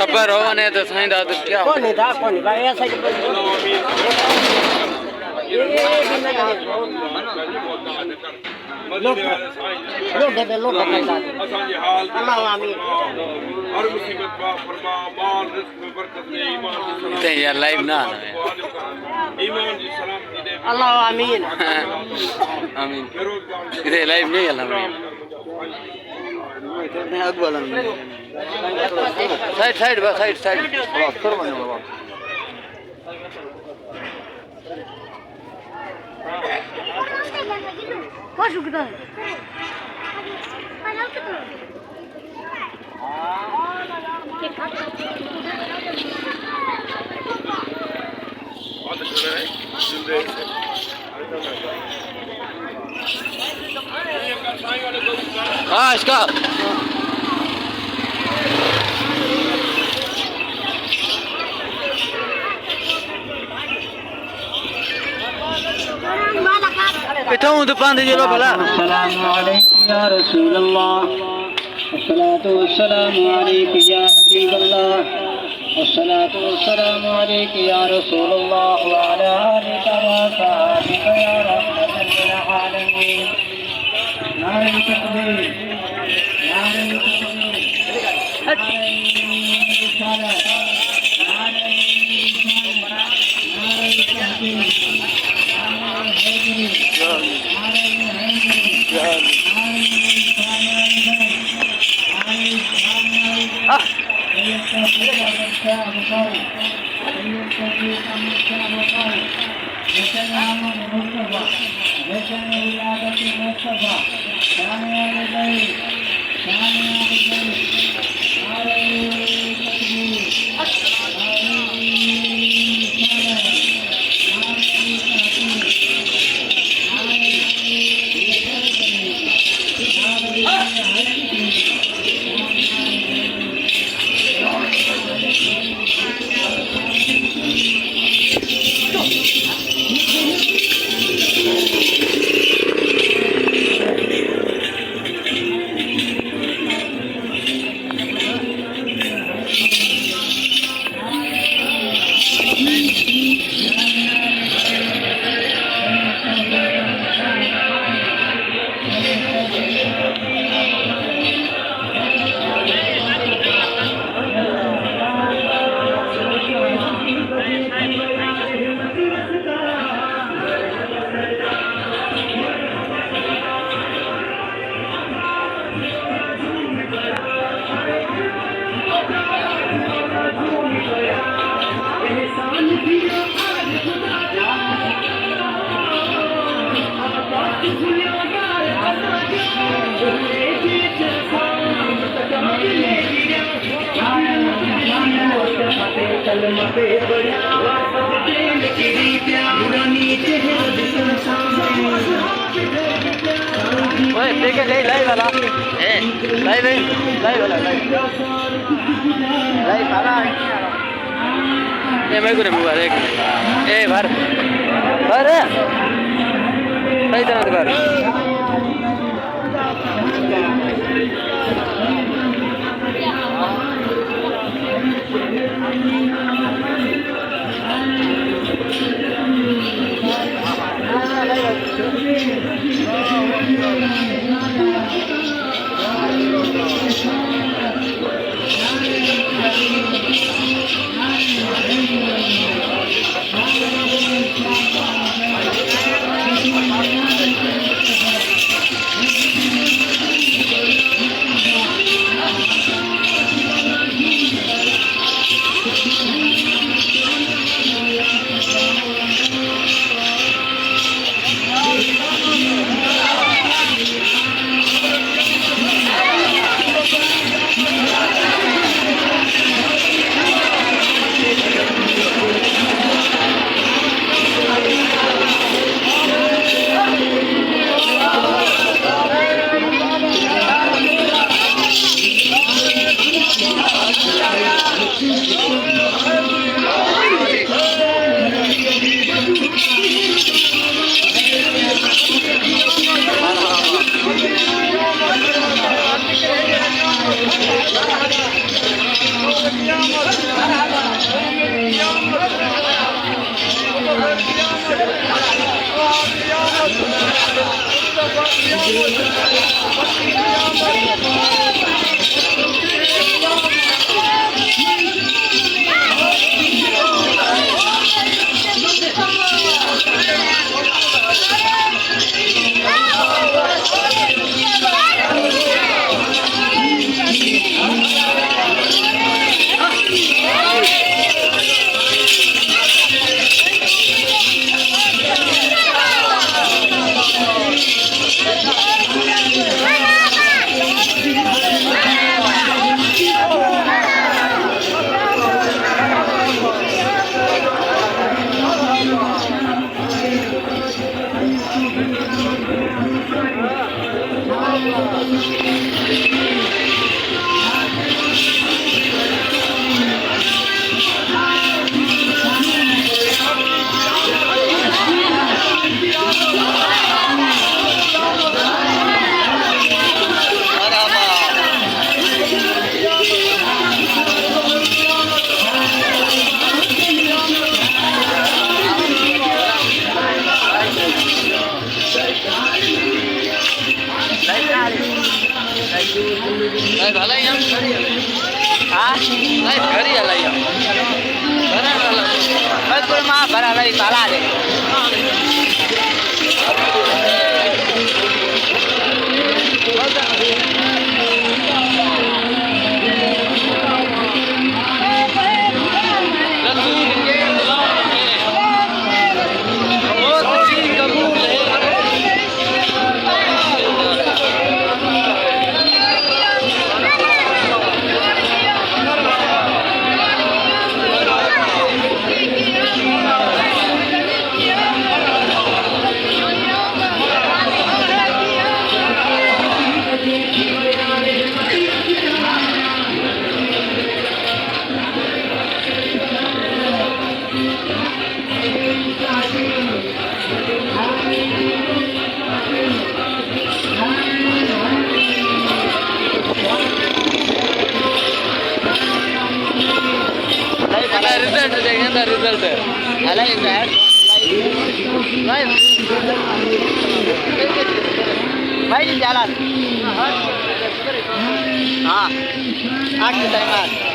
खबर हो ने तो साईं दादू क्या कौन था ऐसा लोग दे लोग अल्लाह आमीन हर मुसीबत का फरमा माल रिस्क में बरकत दे ईमान की सलामती ते यार लाइव ना ईमान की सलामती दे अल्लाह आमीन आमीन इधर लाइव नहीं है साइड साइड बस साइड साइड Posso gritar? हाँ इसका बैठाऊं दुकान दे जो भला अस्सलामु अलैकुम या रसूल अल्लाह अस्सलातु वस्सलामु अलैका या हबीब अल्लाह अस्सलातु वस्सलामु अलैका या रसूल अल्लाह व अला आलिका व सहाबिका या रहमतल लिल आलमीन नारे तकबीर नारे तकबीर नारे रिसालत नारे तहकीम ओए देखे ले लाइव वाला ए लाइव वाला लाइव वाला ए मैं को मुबारक देख ए भर भर सही तरह से भर Đây phải lấy nhá. Hả? Lấy phải đi lấy nhá. Beraber lấy. Betul mah beraber lấy kalah deh. Result देखिए ना रिजल्ट हेलो इधर लाइव भाई जी जालान हाँ आज की टाइम आज